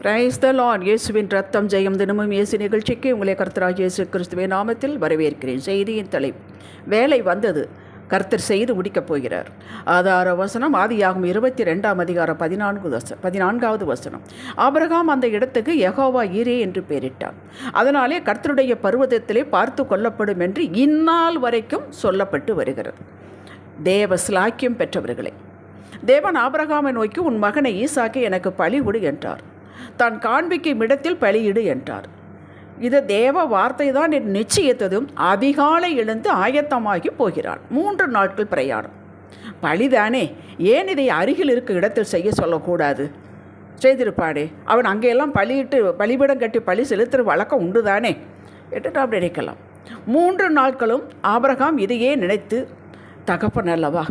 Praise the Lord. இயேசுவின் ரத்தம் ஜெயம் தினமும் இயேசு நிகழ்ச்சிக்கு உங்களை கர்த்தராகிய இயேசு கிறிஸ்துவின் நாமத்தில் வரவேற்கிறேன். செய்தியின் தலைப்பு, வேலை வந்தது, கர்த்தர் செய்து முடிக்கப் போகிறார். ஆதார வசனம் ஆதியாகமம் 22ஆம் அதிகாரம் 14வது வசனம். ஆபிரகாம் அந்த இடத்துக்கு யெகோவா ஈரே என்று பெயரிட்டார். அதனாலே கர்த்தருடைய பர்வதத்திலே பார்த்து கொள்ளப்படும் என்று இந்நாள் வரைக்கும் சொல்லப்பட்டு வருகிறது. தேவ ஸ்லாக்கியம் பெற்றவர்களே, தேவன் ஆபிரகாமை நோக்கி, உன் மகனை ஈசாக்கை எனக்கு பலியிடு என்றார். தான் காண்பிக்கும் இடத்தில் பலியிடு என்றார். இது தேவ வார்த்தை தான் என்று நிச்சயித்ததும் அதிகாலை எழுந்து ஆயத்தமாகி போகிறான். 3 நாட்கள் பிரயாணம். பலிதானே, ஏன் இதை அருகில் இருக்க இடத்தில் செய்ய சொல்லக்கூடாது? செய்திருப்பானே, அவன் அங்கெல்லாம் பலிபீடம் கட்டி பலி செலுத்துகிற வழக்கம் உண்டு தானே என்று நாம் நினைக்கலாம். 3 நாட்களும் ஆபிரகாம் இதையே நினைத்து, தகப்பன் அல்லவா,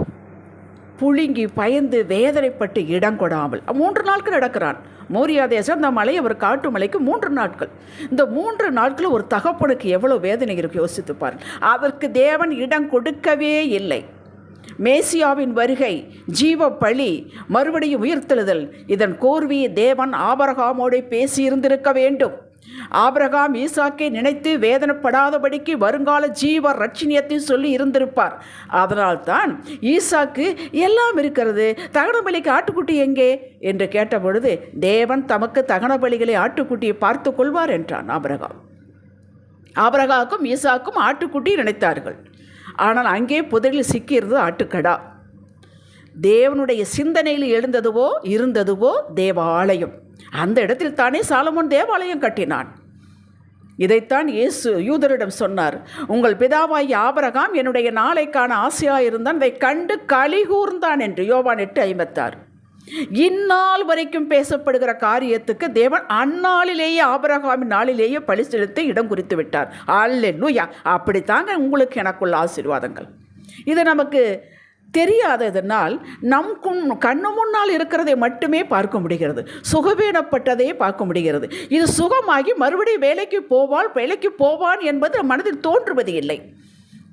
புழுங்கி பயந்து வேதனைப்பட்டு இடம் கொடாமல் 3 நாட்கள் நடக்கிறான். மோரியா தேசம், இந்த மலை அவர் காட்டு மலைக்கு 3 நாட்கள். இந்த 3 நாட்கள் ஒரு தகப்பனுக்கு எவ்வளோ வேதனை இருக்கு யோசித்து பாருங்கள். அதற்கு தேவன் இடம் கொடுக்கவே இல்லை. மேசியாவின் வருகை, ஜீவ பலி, மறுபடியும் உயிர்த்தெழுதல், இதன் கோர்வையை தேவன் ஆபிரகாமோடு பேசியிருந்திருக்க வேண்டும். ஆபிரகாம் ஈசாக்கை நினைத்து வேதனைப்படாதபடிக்கு வருங்கால ஜீவ ரட்சணியத்தை சொல்லி இருந்திருப்பார். அதனால்தான் ஈசாக்கு எல்லாம் இருக்கிறது, தகன பலிக்கு ஆட்டுக்குட்டி எங்கே என்று கேட்டபொழுது தேவன் தமக்கு தகன பலிகளை ஆட்டுக்குட்டியை பார்த்து கொள்வார் என்றான் ஆபிரகாம். ஆபிரகாமுக்கும் ஈசாக்கும் ஆட்டுக்குட்டி நினைத்தார்கள். ஆனால் அங்கே புதரில் சிக்கியிருந்தது ஆட்டுக்கடா. தேவனுடைய சிந்தனையில் இருந்ததுவோ தேவாலயம். அந்த இடத்தில் தானே சாலமோன் தேவாலயம் கட்டினான். இதைத்தான் இயேசு யூதரிடம் சொன்னார். உங்கள் பிதாவாகிய ஆபிரகாம் என்னுடைய நாளைக்கான ஆசையாயிருந்தான், அதை கண்டு களி கூர்ந்தான் என்று. யோவான் 8:56. இந்நாள் வரைக்கும் பேசப்படுகிற காரியத்துக்கு தேவன் அந்நாளிலேயே, ஆபிரகாமின் நாளிலேயே பலி செலுத்த இடம் குறித்து விட்டார். அல்லேலூயா. அப்படித்தாங்க உங்களுக்கு எனக்குள்ள ஆசீர்வாதங்கள். இது நமக்கு தெரியாததனால் நம் கண்ணு முன்னால் இருக்கிறதை மட்டுமே பார்க்க முடிகிறது, சுகவீனப்பட்டதையே பார்க்க முடிகிறது. இது சுகமாகி மறுபடியும் வேலைக்கு போவான் என்பது மனதில் தோன்றுவது இல்லை.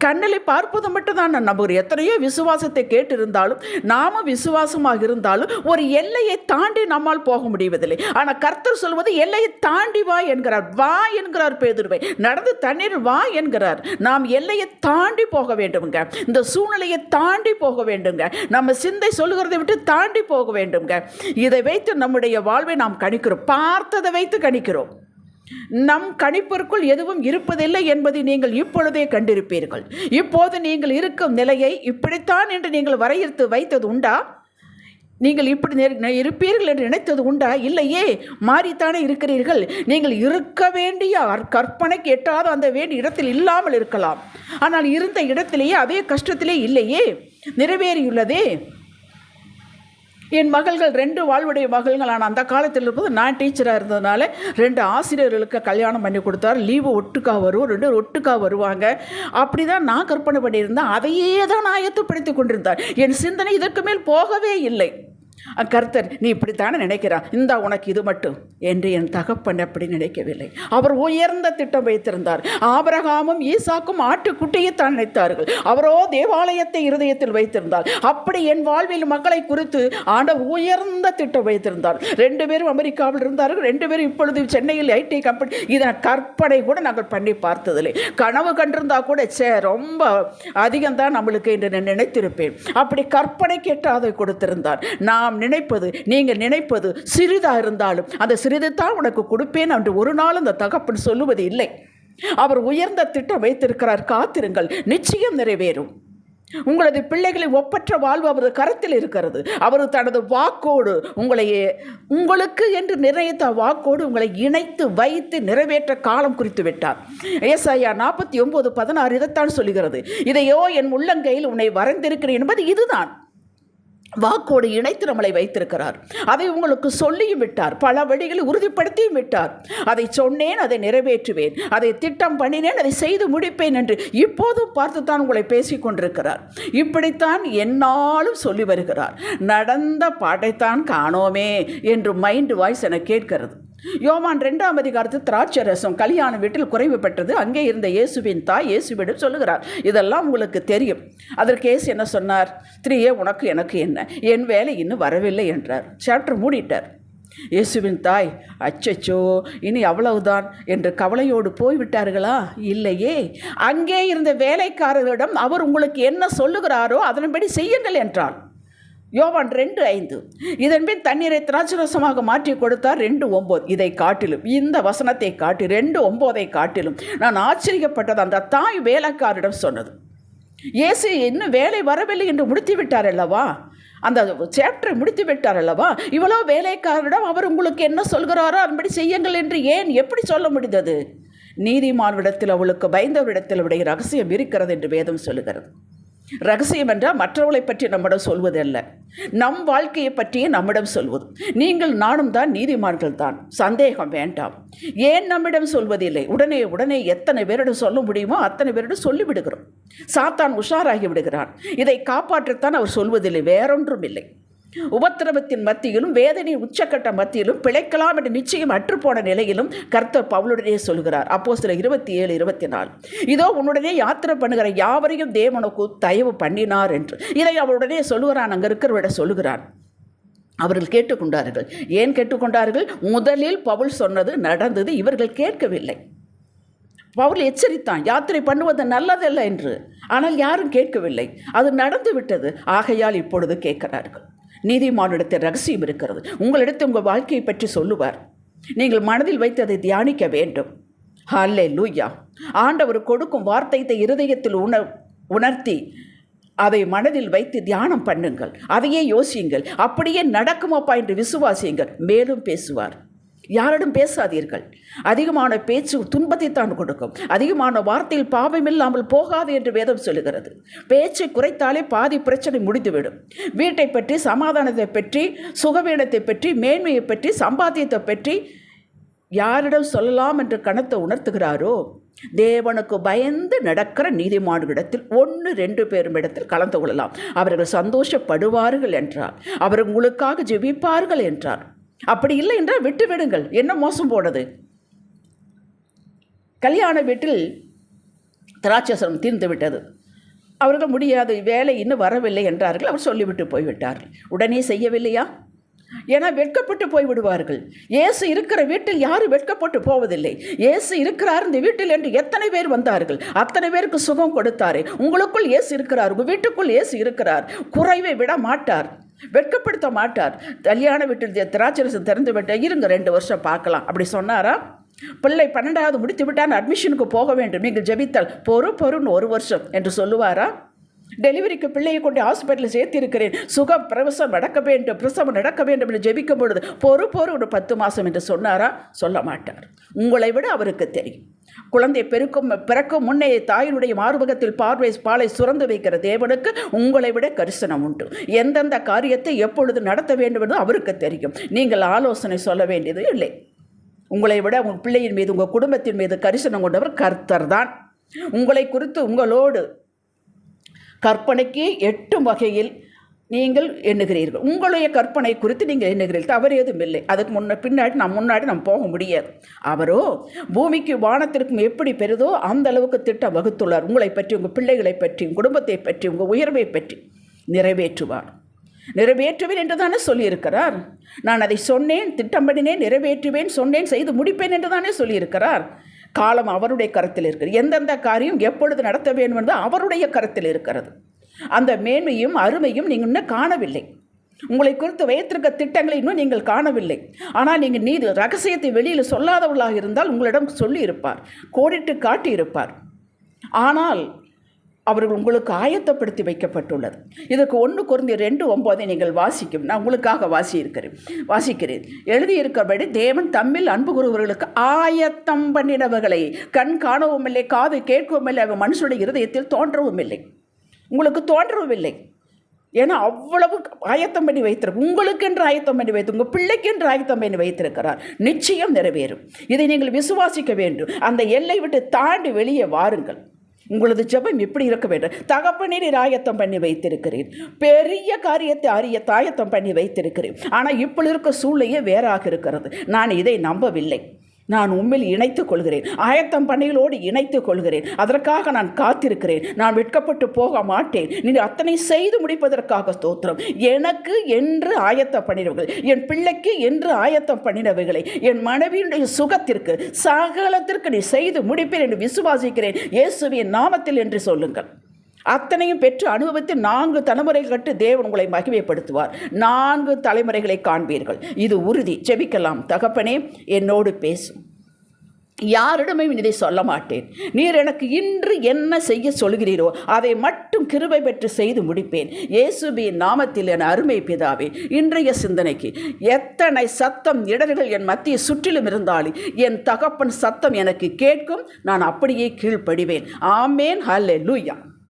கண்ணிலை பார்ப்பது மட்டும்தான் நான் நம்புகிறேன். எத்தனையோ விசுவாசத்தை கேட்டிருந்தாலும், நாம விசுவாசமாக இருந்தாலும் ஒரு எல்லையை தாண்டி நம்மால் போக முடிவதில்லை. ஆனால் கர்த்தர் சொல்வது எல்லையை தாண்டி வா என்கிறார். வா என்கிறார் பேதுருவை, நடந்து தண்ணீர் வா என்கிறார். நாம் எல்லையை தாண்டி போக வேண்டுங்க, இந்த சூழ்நிலையை தாண்டி போக வேண்டுங்க, நம்ம சிந்தை சொல்லுகிறதை விட்டு தாண்டி போக வேண்டுங்க. இதை வைத்து நம்முடைய வாழ்வை நாம் கணிக்கிறோம், பார்த்ததை வைத்து கணிக்கிறோம். நம் கணிப்பிற்குள் எதுவும் இருப்பதில்லை என்பதை நீங்கள் இப்பொழுதே கண்டிருப்பீர்கள். இப்போது நீங்கள் இருக்கும் நிலையை இப்படித்தான் என்று நீங்கள் வரையறுத்து வைத்தது உண்டா? நீங்கள் இப்படி இருப்பீர்கள் என்று நினைத்தது உண்டா? இல்லையே, மாறித்தானே இருக்கிறீர்கள். நீங்கள் இருக்க வேண்டிய கற்பனைக்கு எட்டாத அந்த வேண்டிய இடத்தில் இல்லாமல் இருக்கலாம். ஆனால் இருந்த இடத்திலேயே அதே கஷ்டத்திலே இல்லையே, நிறைவேறியுள்ளதே. என் மகள்கள் 2 வாழ்வுடைய மகள்கள். ஆனால் அந்த காலத்தில் இருப்பது நான் டீச்சராக இருந்ததுனால 2 ஆசிரியர்களுக்கு கல்யாணம் பண்ணி கொடுத்தார். லீவு ஒட்டுக்கா வரும், 2 ஒட்டுக்கா வருவாங்க. அப்படி தான் நான் கற்பனை பண்ணியிருந்தேன். அதையே தான் நான் ஆயத்தப்படுத்தி கொண்டிருந்தார். என் சிந்தனை இதற்கு மேல் போகவே இல்லை. கர்த்தர், நீ இப்படித்தானே நினைக்கிறான், இந்தா உனக்கு இது மட்டும் என்று என் தகப்பன் அப்படி நினைக்கவில்லை. அவர் உயர்ந்த திட்டம் வைத்திருந்தார். ஆபிரகாமும் ஈசாக்கும் ஆட்டுக்குட்டியைத்தான் நினைத்தார்கள். அவரோ தேவாலயத்தை இருதயத்தில் வைத்திருந்தார். அப்படி என் வாழ்வில் மக்களை குறித்து ஆண்டவர் உயர்ந்த திட்டம் வைத்திருந்தார். 2 பேரும் அமெரிக்காவில் இருந்தார்கள், 2 பேரும் இப்பொழுது சென்னையில் ஐடி கம்பெனி. இதன் கற்பனை கூட நாங்கள் பண்ணி பார்த்ததில்லை. கனவு கண்டிருந்தா கூட ரொம்ப அதிகம்தான் நம்மளுக்கு என்று நான் நினைத்திருப்பேன். அப்படி கற்பனை கேட்டு அதை கொடுத்திருந்தார். நாம் நினைப்பது, நீங்கள் நினைப்பது சிறிதாக இருந்தாலும் அந்த சிறிதுதான் உனக்கு கொடுப்பேன் என்று ஒரு நாள் அந்த தகப்பன் சொல்லுவது இல்லை. அவர் உயர்ந்த திட்டம் வைத்திருக்கிறார். காத்திருங்கள், நிச்சயம் நிறைவேறும். உங்களது பிள்ளைகளை ஒப்பற்ற வாழ்வு அவரது கரத்தில் இருக்கிறது. அவர் தனது வாக்கோடு உங்களுக்கு என்று நிர்ணயித்த வாக்கோடு உங்களை இணைத்து வைத்து நிறைவேற்ற காலம் குறித்து விட்டார். ஏசாயா 49:16 இதைத்தான் சொல்லுகிறது. இதையோ என் உள்ளங்கையில் உன்னை வரைந்திருக்கிறேன் என்பது இதுதான். வாக்கோடு இணைத்து நம்மளை வைத்திருக்கிறார். அதை உங்களுக்கு சொல்லியும் விட்டார், பல வழிகளில் உறுதிப்படுத்தியும் விட்டார். அதை சொன்னேன், அதை நிறைவேற்றுவேன், அதை திட்டம் பண்ணினேன், அதை செய்து முடிப்பேன் என்று இப்போதும் பார்த்துத்தான் உங்களை பேசிக் கொண்டிருக்கிறார். இப்படித்தான் என்னாலும் சொல்லி வருகிறார். நடந்த பாட்டைத்தான் காணோமே என்று மைண்ட் வாய்ஸ் என கேட்கிறது. யோவான் 2ஆம் அதிகாரத்தில் திராட்சை ரசம் கல்யாண வீட்டில் குறைவு பெற்றது. அங்கே இருந்த இயேசுவின் தாய் இயேசுவிடம் சொல்லுகிறார், இதெல்லாம் உங்களுக்கு தெரியும். அதற்கு இயேசு என்ன சொன்னார்? 3 உனக்கு எனக்கு என்ன, என் வேலை இன்னும் வரவில்லை என்றார். சாப்டர் மூடிட்டார். இயேசுவின் தாய் அச்சச்சோ இனி அவ்வளவுதான் என்று கவலையோடு போய்விட்டார்களா? இல்லையே. அங்கே இருந்த வேலைக்காரர்களிடம் அவர் உங்களுக்கு என்ன சொல்லுகிறாரோ அதன்படி செய்யுங்கள் என்றார். யோவான் 2:5. இதன்பின் தண்ணீரை திராட்சரசமாக மாற்றி கொடுத்தார். 2:9. இதை காட்டிலும், இந்த வசனத்தை காட்டி 2:9 காட்டிலும் நான் ஆச்சரியப்பட்டது அந்த தாய் வேலைக்காரிடம் சொன்னது. இயேசு இன்னும் வேலை வரவில்லை என்று முடித்து விட்டார் அல்லவா, அந்த சாப்டரை முடித்து விட்டார் அல்லவா, இவ்வளோ வேலைக்காரரிடம் அவர் உங்களுக்கு என்ன சொல்கிறாரோ அதன்படி செய்யுங்கள் என்று ஏன் எப்படி சொல்ல முடிந்தது? நீதிமான்விடத்தில் அவளுக்கு பயந்தவரிடத்தில் அவருடைய ரகசியம் இருக்கிறது என்று வேதம் சொல்லுகிறது. ரகசியம் என்றால் மற்றவர்களை பற்றி நம்மிடம் சொல்வதல்ல, நம் வாழ்க்கையை பற்றியே நம்மிடம் சொல்வது. நீங்கள் நானும் தான் நீதிமான்கள் தான், சந்தேகம் வேண்டாம். ஏன் நம்மிடம் சொல்வதில்லை? உடனே எத்தனை பேரிடம் சொல்ல முடியுமோ அத்தனை பேரிடம் சொல்லிவிடுகிறோம். சாத்தான் உஷாராகி விடுகிறான். இதை காப்பாற்றத்தான் அவர் சொல்வதில்லை, வேறொன்றும் இல்லை. உபத்திரவத்தின் மத்தியிலும் வேதனை உச்சக்கட்ட மத்தியிலும் பிழைக்கலாம் என்ற நிச்சயம் அற்றுப்போன நிலையிலும் கர்த்தர் பவுலுடனே சொல்கிறார். அப்போஸ்தலர் 27:24. இதோ உன்னுடனே யாத்திரை பண்ணுகிற யாவரையும் தேவனுக்கு தயவு பண்ணினார் என்று. இதை அவருடனே சொல்லுகிறான், அங்கே இருக்கிறவரிட சொல்லுகிறான். அவர்கள் கேட்டுக்கொண்டார்கள். ஏன் கேட்டுக்கொண்டார்கள்? முதலில் பவுல் சொன்னது நடந்தது, இவர்கள் கேட்கவில்லை. பவுல் எச்சரித்தான், யாத்திரை பண்ணுவது நல்லதல்ல என்று. ஆனால் யாரும் கேட்கவில்லை. அது நடந்து விட்டது. ஆகையால் இப்பொழுது கேட்கிறார்கள். நீதிமானிடத்தில் ரகசியம் இருக்கிறது. உங்களிடத்தில் உங்கள் வாழ்க்கையை பற்றி சொல்லுவார். நீங்கள் மனதில் வைத்து அதை தியானிக்க வேண்டும். ஹல்லேலூயா. ஆண்டவர் கொடுக்கும் வார்த்தையை இருதயத்தில் உணர்த்தி அதை மனதில் வைத்து தியானம் பண்ணுங்கள். அதையே யோசியுங்கள். அப்படியே நடக்குமாப்பா என்று விசுவாசியுங்கள். மேலும் பேசுவார். யாரிடம் பேசாதீர்கள். அதிகமான பேச்சு துன்பத்தை தான் கொடுக்கும். அதிகமான வார்த்தையில் பாவம் இல்லாமல் போகாது என்று வேதம் சொல்லுகிறது. பேச்சை குறைத்தாலே பாதி பிரச்சனை முடிந்துவிடும். வீட்டை பற்றி, சமாதானத்தை பற்றி, சுகவீனத்தை பற்றி, மேன்மையை பற்றி, சம்பாத்தியத்தை பற்றி யாரிடம் சொல்லலாம் என்று கணத்தை உணர்த்துகிறாரோ, தேவனுக்கு பயந்து நடக்கிற நீதிமான்களிடத்தில் 1-2 பேரும் இடத்தில் கலந்து கொள்ளலாம். அவர்கள் சந்தோஷப்படுவார்கள் என்றார். அவர் உங்களுக்காக ஜெபிப்பார்கள் என்றார். அப்படி இல்லை என்றால் விட்டு விடுங்கள். என்ன மோசம் போனது? கல்யாண வீட்டில் திராட்சரசம் தீர்ந்து விட்டது. அவர்கள் முடியாது, வேலை இன்னும் வரவில்லை என்றார்கள். அவர் சொல்லிவிட்டு போய்விட்டார்கள். உடனே செய்யவில்லையா? ஏன்னா வெட்கப்பட்டு போய்விடுவார்கள். இயேசு இருக்கிற வீட்டில் யாரும் வெட்கப்பட்டு போவதில்லை. இயேசு இருக்கிறார் இந்த வீட்டில் என்று எத்தனை பேர் வந்தார்கள். அத்தனை பேருக்கு சுகம் கொடுத்தாரே. உங்களுக்குள் இயேசு இருக்கிறார், உங்கள் வீட்டுக்குள் இயேசு இருக்கிறார். குறைவை விட மாட்டார், வெட்கப்படுத்த மாட்டார். கல்யாண வீட்டில் திராட்சரசம் திறந்து விட்ட, இருங்க 2 வருஷம் பார்க்கலாம் அப்படி சொன்னாரா? பிள்ளை 12வது முடித்து விட்டான், அட்மிஷனுக்கு போக வேண்டும், நீங்கள் ஜெபித்தால் பொறுன்னு 1 வருஷம் என்று சொல்லுவாரா? டெலிவரிக்கு பிள்ளையை கொண்டு ஹாஸ்பிட்டலில் சேர்த்திருக்கிறேன், பிரசவம் நடக்க வேண்டும் என்று ஜெபிக்கும் பொழுது பொறு ஒரு 10 மாதம் என்று சொன்னாரா? சொல்ல மாட்டார். உங்களை விட அவருக்கு தெரியும். குழந்தை பிறக்கும் முன்னே தாயினுடைய மார்பகத்தில் பாலை சுரந்து வைக்கிற தேவனுக்கு உங்களை விட கரிசனம் உண்டு. எந்தெந்த காரியத்தை எப்பொழுது நடத்த வேண்டும் என்று அவருக்கு தெரியும். நீங்கள் ஆலோசனை சொல்ல வேண்டியது இல்லை. உங்களை விட உங்கள் பிள்ளையின் மீது, உங்கள் குடும்பத்தின் மீது கரிசனம் கொண்டவர் கர்த்தர் தான். உங்களை குறித்து உங்களோடு கற்பனைக்கு எட்டும் வகையில் நீங்கள் எண்ணுகிறீர்கள். உங்களுடைய கற்பனை குறித்து நீங்கள் எண்ணுகிறீர்கள், தவறு எதுவும் இல்லை. அதுக்கு முன்னாடி நம்ம போக முடியாது. அவரோ பூமிக்கு வானத்திற்கும் எப்படி பெரிதோ அந்த அளவுக்கு திட்டம் வகுத்துள்ளார். உங்களை பற்றி, உங்கள் பிள்ளைகளை பற்றி, உங்கள் குடும்பத்தை பற்றி, உங்கள் உயர்வை பற்றி நிறைவேற்றுவேன் என்று தானே சொல்லியிருக்கிறார். நான் அதை சொன்னேன், திட்டம் பண்ணினேன், நிறைவேற்றுவேன், சொன்னேன், செய்து முடிப்பேன் என்று தானே சொல்லியிருக்கிறார். காலம் அவருடைய கருத்தில் இருக்கிறது. எந்தெந்த காரியம் எப்பொழுது நடத்த வேண்டும் என்று அவருடைய கருத்தில் இருக்கிறது. அந்த மேன்மையும் அருமையும் நீங்கள் இன்னும் காணவில்லை. உங்களை குறித்து வைத்திருக்க திட்டங்களை இன்னும் நீங்கள் காணவில்லை. ஆனால் நீங்கள் ரகசியத்தை வெளியில் சொல்லாதவர்களாக இருந்தால் உங்களிடம் சொல்லியிருப்பார், கோடிட்டு காட்டியிருப்பார். ஆனால் அவர்கள் உங்களுக்கு ஆயத்தப்படுத்தி வைக்கப்பட்டுள்ளது. இதுக்கு 1 கொரிந்தியர் 2:9 நீங்கள் வாசிக்கும். நான் உங்களுக்காக வாசிக்கிறேன். எழுதியிருக்கிறபடி தேவன் தம்மில் அன்பு கூறுபவர்களுக்கு ஆயத்தம் பண்ணினவர்களை கண் காணவும் இல்லை, காது கேட்கவும் இல்லை, அவன் மனுஷனுடைய இருதயத்தில் தோன்றவும் இல்லை. உங்களுக்கு தோன்றவும் இல்லை. ஏன்னா அவ்வளவு ஆயத்தம் பண்ணி வைத்திருக்கு. உங்களுக்கென்று ஆயத்தம் பண்ணி வைத்து, உங்கள் பிள்ளைக்கென்று ஆயத்தம் பண்ணி வைத்திருக்கிறார். நிச்சயம் நிறைவேறும். இதை நீங்கள் விசுவாசிக்க வேண்டும். அந்த எல்லை விட்டு தாண்டி வெளியே வாருங்கள். உங்களது ஜெபம் எப்படி இருக்க வேண்டும்? தகப்பனே நீர் ஆயத்தம் பண்ணி வைத்திருக்கிறேன், பெரிய காரியத்தை ஆயத்தம் பண்ணி வைத்திருக்கிறேன். ஆனால் இப்பொழுது இருக்க சூழ்நிலையே வேறாக இருக்கிறது. நான் இதை நம்பவில்லை. நான் உண்மையில் இணைத்துக் கொள்கிறேன், ஆயத்தம் பணிகளோடு இணைத்துக் கொள்கிறேன். அதற்காக நான் காத்திருக்கிறேன். நான் வெட்கப்பட்டு போக மாட்டேன். நீங்கள் அத்தனை செய்து முடிப்பதற்காக ஸ்தோத்திரம். எனக்கு என்று ஆயத்தம் பண்ணினவர்கள், என் பிள்ளைக்கு என்று ஆயத்தம் பண்ணினவைகளை, என் மனைவியுடைய சுகத்திற்கு, சகலத்திற்கு நீ செய்து முடிப்பேன் என்று விசுவாசிக்கிறேன் இயேசுவின் நாமத்தில் என்று சொல்லுங்கள். அத்தனையும் பெற்று அனுபவித்து 4 தலைமுறை கட்டு தேவன் உங்களை மகிமைப்படுத்துவார். 4 தலைமுறைகளை காண்பீர்கள். இது உறுதி. ஜெபிக்கலாம். தகப்பனே, என்னோடு பேசும். யாரிடமே இதை சொல்ல மாட்டேன். நீர் எனக்கு இன்று என்ன செய்ய சொல்கிறீரோ அதை மட்டும் கிருபை பெற்று செய்து முடிப்பேன். இயேசுவின் நாமத்தில் என் அருமை பிதாவே, இன்றைய சிந்தனைக்கு எத்தனை சத்தம் இடர்கள் என் மத்திய சுற்றிலும் இருந்தாலும் என் தகப்பன் சத்தம் எனக்கு கேட்கும். நான் அப்படியே கீழ்ப்படிவேன். ஆமேன். ஹல்லேலூயா.